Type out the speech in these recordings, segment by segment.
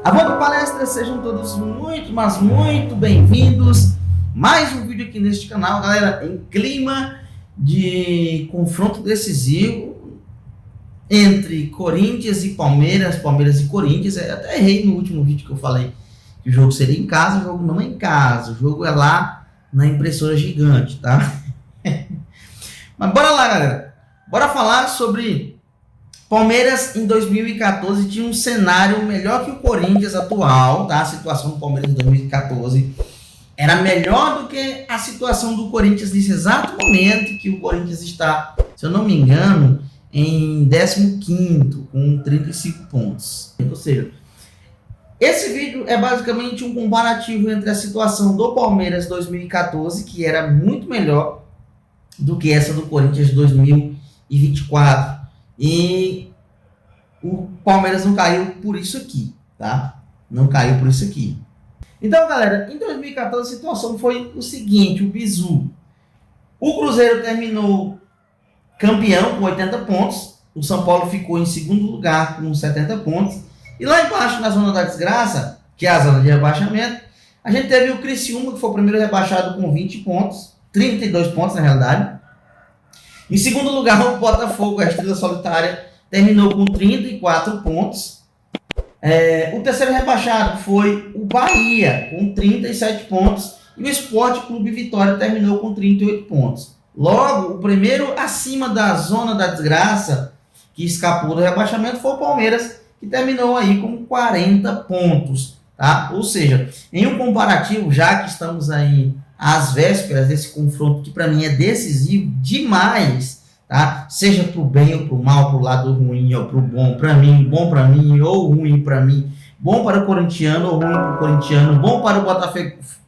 Avô Palestra, sejam todos muito, mas muito bem-vindos. Mais um vídeo aqui neste canal, galera, em clima de confronto decisivo entre Corinthians e Palmeiras, Palmeiras e Corinthians. Eu até errei no último vídeo que eu falei que o jogo seria em casa, o jogo não é em casa, o jogo é lá na impressora gigante, tá? Mas bora lá, galera. Bora falar sobre Palmeiras em 2014. Tinha um cenário melhor que o Corinthians atual, tá? A situação do Palmeiras em 2014 era melhor do que a situação do Corinthians nesse exato momento, que o Corinthians está, se eu não me engano, em 15º, com 35 pontos. Ou seja, esse vídeo é basicamente um comparativo entre a situação do Palmeiras 2014, que era muito melhor do que essa do Corinthians 2024. E o Palmeiras não caiu por isso aqui, tá? Não caiu por isso aqui. Então, galera, em 2014 a situação foi o seguinte, o bizu. O Cruzeiro terminou campeão com 80 pontos, o São Paulo ficou em segundo lugar com 70 pontos, e lá embaixo, na zona da desgraça, que é a zona de rebaixamento, a gente teve o Criciúma, que foi o primeiro rebaixado com 20 pontos, 32 pontos na realidade. Em segundo lugar, o Botafogo, a Estrela Solitária, terminou com 34 pontos. O terceiro rebaixado foi o Bahia, com 37 pontos. E o Sport Clube Vitória terminou com 38 pontos. Logo, o primeiro acima da zona da desgraça, que escapou do rebaixamento, foi o Palmeiras, que terminou aí com 40 pontos. Tá? Ou seja, em um comparativo, já que estamos aí às vésperas desse confronto, que para mim é decisivo demais, tá? Seja para o bem ou para o mal, para o lado ruim ou para o bom para mim ou ruim para mim, bom para o corintiano ou ruim para o corintiano, bom para o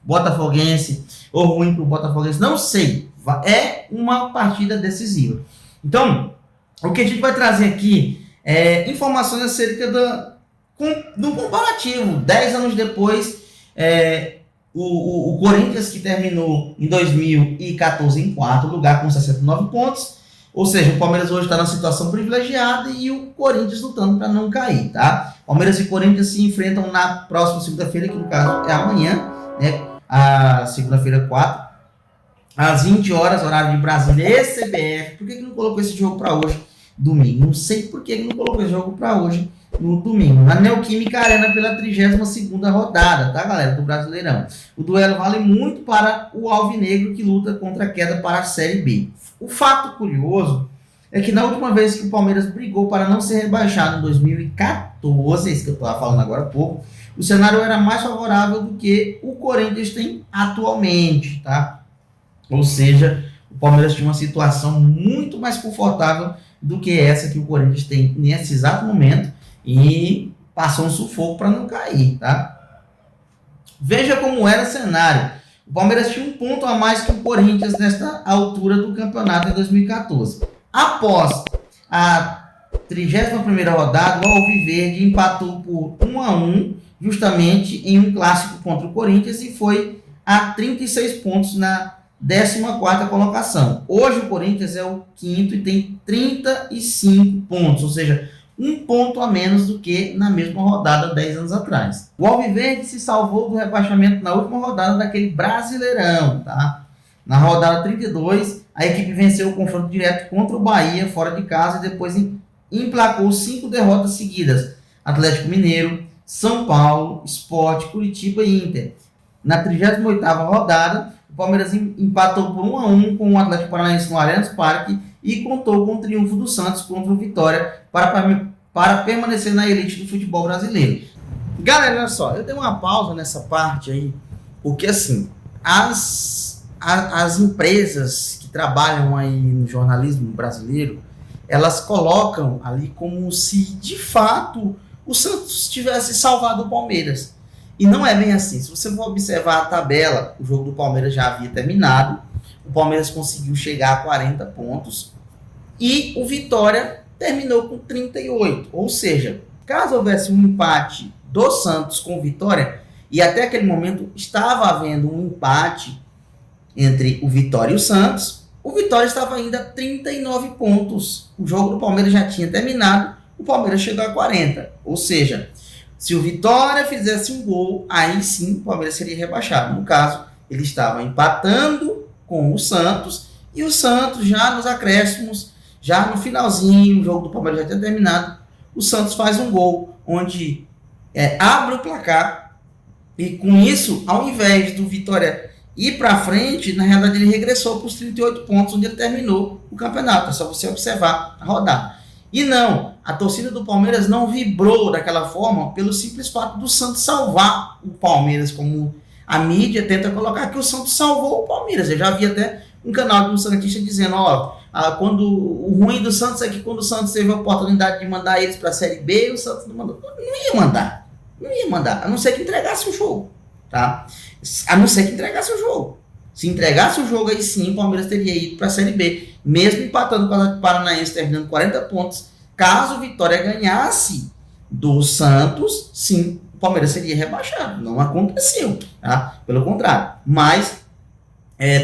botafoguense ou ruim para o botafoguense, não sei, é uma partida decisiva. Então, o que a gente vai trazer aqui é informações acerca do comparativo, 10 anos depois, o Corinthians, que terminou em 2014 em quarto lugar com 69 pontos, ou seja, o Palmeiras hoje está na situação privilegiada e o Corinthians lutando para não cair, tá? Palmeiras e Corinthians se enfrentam na próxima segunda-feira, que no caso é amanhã, né? A segunda-feira 4, às 20 horas, horário de Brasília e CBF. Por que não colocou esse jogo para hoje, domingo? Não sei por que não colocou esse jogo para hoje, no domingo, na Neoquímica Arena, pela 32ª rodada, tá, galera, do Brasileirão. O duelo vale muito para o Alvinegro, que luta contra a queda para a Série B. O fato curioso é que na última vez que o Palmeiras brigou para não ser rebaixado, em 2014, isso que eu estava falando agora há pouco, o cenário era mais favorável do que o Corinthians tem atualmente, tá? Ou seja, o Palmeiras tinha uma situação muito mais confortável do que essa que o Corinthians tem nesse exato momento, e passou um sufoco para não cair, tá? Veja como era o cenário. O Palmeiras tinha um ponto a mais que o Corinthians nesta altura do campeonato em 2014. Após a 31ª rodada, o Alviverde empatou por 1-1, justamente em um clássico contra o Corinthians, e foi a 36 pontos na 14ª colocação. Hoje o Corinthians é o quinto e tem 35 pontos, ou seja, um ponto a menos do que na mesma rodada 10 anos atrás. O Alviverde se salvou do rebaixamento na última rodada daquele Brasileirão, tá? Na rodada 32, a equipe venceu o confronto direto contra o Bahia, fora de casa, e depois emplacou 5 derrotas seguidas: Atlético Mineiro, São Paulo, Sport, Curitiba e Inter. Na 38ª rodada, o Palmeiras empatou por 1-1 com o Atlético Paranaense no Allianz Parque e contou com o triunfo do Santos contra o Vitória para permanecer na elite do futebol brasileiro. Galera, olha só, eu dei uma pausa nessa parte aí, porque assim, as empresas que trabalham aí no jornalismo brasileiro, elas colocam ali como se de fato o Santos tivesse salvado o Palmeiras. E não é bem assim. Se você for observar a tabela, o jogo do Palmeiras já havia terminado, o Palmeiras conseguiu chegar a 40 pontos e o Vitória terminou com 38. Ou seja, caso houvesse um empate do Santos com o Vitória, e até aquele momento estava havendo um empate entre o Vitória e o Santos, o Vitória estava ainda a 39 pontos. O jogo do Palmeiras já tinha terminado, o Palmeiras chegou a 40. Ou seja, Se o Vitória fizesse um gol, aí sim o Palmeiras seria rebaixado. No caso, ele estava empatando com o Santos, e o Santos já nos acréscimos, já no finalzinho, o jogo do Palmeiras já tinha terminado, o Santos faz um gol, onde abre o placar, e com isso, ao invés do Vitória ir para frente, na realidade ele regressou para os 38 pontos, onde ele terminou o campeonato. É só você observar a rodada. E não, a torcida do Palmeiras não vibrou daquela forma pelo simples fato do Santos salvar o Palmeiras, como a mídia tenta colocar que o Santos salvou o Palmeiras. Eu já vi até um canal de um santista dizendo, quando o ruim do Santos é que quando o Santos teve a oportunidade de mandar eles para a Série B, o Santos não mandou. Não ia mandar, a não ser que entregasse o jogo, tá? A não ser que entregasse o jogo. Se entregasse o jogo, aí sim o Palmeiras teria ido para a Série B, mesmo empatando com o Paranaense, terminando 40 pontos. Caso o Vitória ganhasse do Santos, sim, o Palmeiras seria rebaixado. Não aconteceu, tá? Pelo contrário. Mas,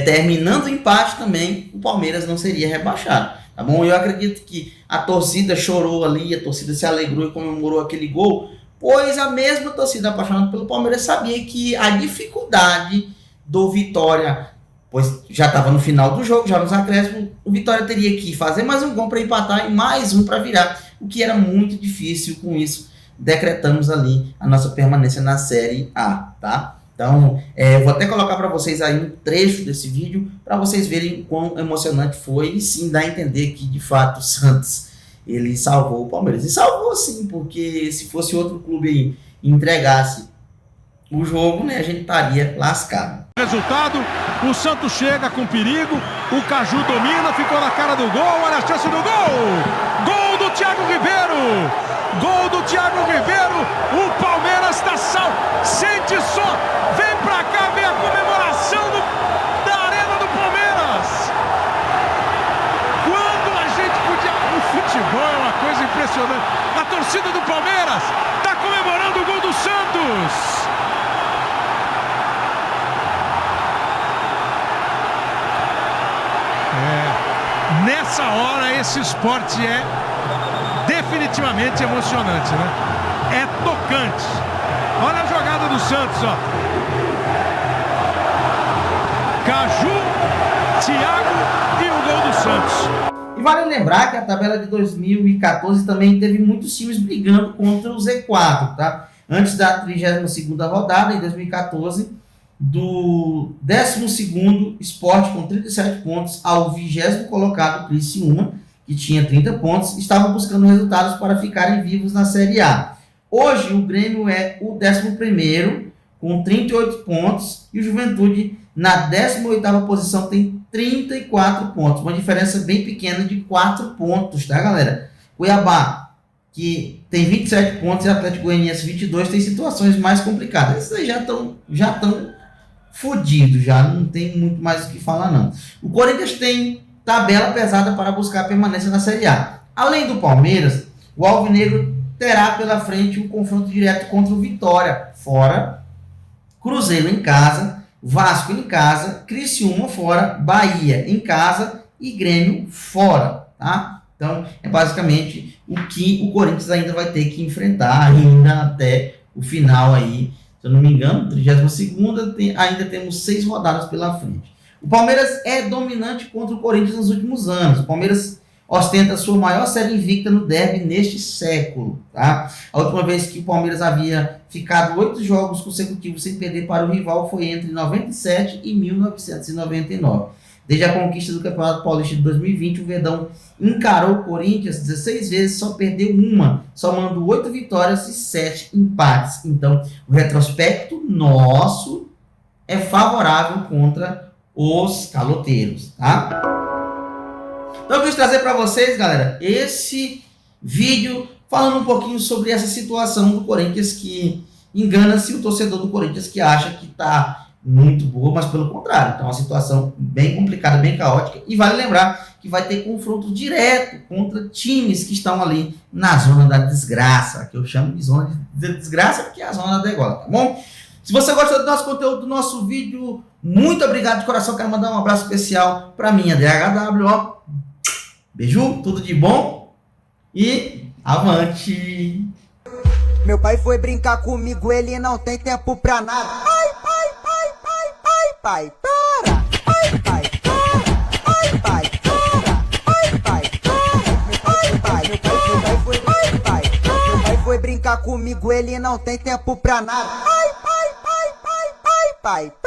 terminando o empate também, o Palmeiras não seria rebaixado, tá bom? Eu acredito que a torcida chorou ali, a torcida se alegrou e comemorou aquele gol, pois a mesma torcida apaixonada pelo Palmeiras sabia que a dificuldade do Vitória, pois já estava no final do jogo, já nos acréscimos, o Vitória teria que fazer mais um gol para empatar e mais um para virar, o que era muito difícil. Com isso, decretamos ali a nossa permanência na Série A, tá? Então, vou até colocar para vocês aí um trecho desse vídeo, para vocês verem quão emocionante foi, e sim dá a entender que, de fato, o Santos, ele salvou o Palmeiras. E salvou sim, porque se fosse outro clube aí e entregasse o jogo, né, a gente estaria lascado. Resultado, o Santos chega com perigo, o Caju domina, ficou na cara do gol, olha a chance do gol! Gol do Thiago Ribeiro! Gol do Thiago Ribeiro, o Palmeiras está salvo, sente só, vem pra cá, vem a comemoração da Arena do Palmeiras! Quando a gente podia... O futebol é uma coisa impressionante, a torcida do Palmeiras está comemorando o gol do Santos! Nessa hora esse esporte é definitivamente emocionante, né? É tocante. Olha a jogada do Santos, ó. Caju, Thiago e o gol do Santos. E vale lembrar que a tabela de 2014 também teve muitos times brigando contra o Z4, tá? Antes da 32ª rodada, em 2014, do 12º Sport com 37 pontos ao 20º colocado Criciúma, que tinha 30 pontos, estavam buscando resultados para ficarem vivos na Série A. Hoje o Grêmio é o 11º com 38 pontos e o Juventude na 18ª posição tem 34 pontos, uma diferença bem pequena de 4 pontos, tá, galera? Cuiabá, que tem 27 pontos, e Atlético Goianiense 22, tem situações mais complicadas. Esses aí já estão fodido, já não tem muito mais o que falar não. O Corinthians tem tabela pesada para buscar a permanência na Série A. Além do Palmeiras, o Alvinegro terá pela frente um confronto direto contra o Vitória, fora, Cruzeiro em casa, Vasco em casa, Criciúma fora, Bahia em casa e Grêmio fora, tá? Então, é basicamente o que o Corinthians ainda vai ter que enfrentar ainda até o final aí. Se eu não me engano, 32ª, ainda temos 6 rodadas pela frente. O Palmeiras é dominante contra o Corinthians nos últimos anos. O Palmeiras ostenta sua maior série invicta no derby neste século, tá? A última vez que o Palmeiras havia ficado 8 jogos consecutivos sem perder para o rival foi entre 97 e 1999. Desde a conquista do Campeonato Paulista de 2020, o Verdão encarou o Corinthians 16 vezes, só perdeu uma, somando 8 vitórias e 7 empates. Então, o retrospecto nosso é favorável contra os caloteiros, tá? Então, eu quis trazer para vocês, galera, esse vídeo falando um pouquinho sobre essa situação do Corinthians, que engana-se o torcedor do Corinthians que acha que está muito boa, mas pelo contrário. Então, é uma situação bem complicada, bem caótica. E vale lembrar que vai ter confronto direto contra times que estão ali na zona da desgraça, que eu chamo de zona de desgraça, porque é a zona da degola, tá bom? Se você gostou do nosso conteúdo, do nosso vídeo, muito obrigado de coração. Quero mandar um abraço especial para minha DHW, ó. Beijo, tudo de bom e avante! Meu pai foi brincar comigo, ele não tem tempo pra nada. Pai, pai, pai, pai, pai, pai, para. Pai, pai, para. Pai, pai, para. Pai, pai, para. Meu pai foi brincar comigo, ele não tem tempo pra nada. Pai, pai, pai, pai, pai, pai.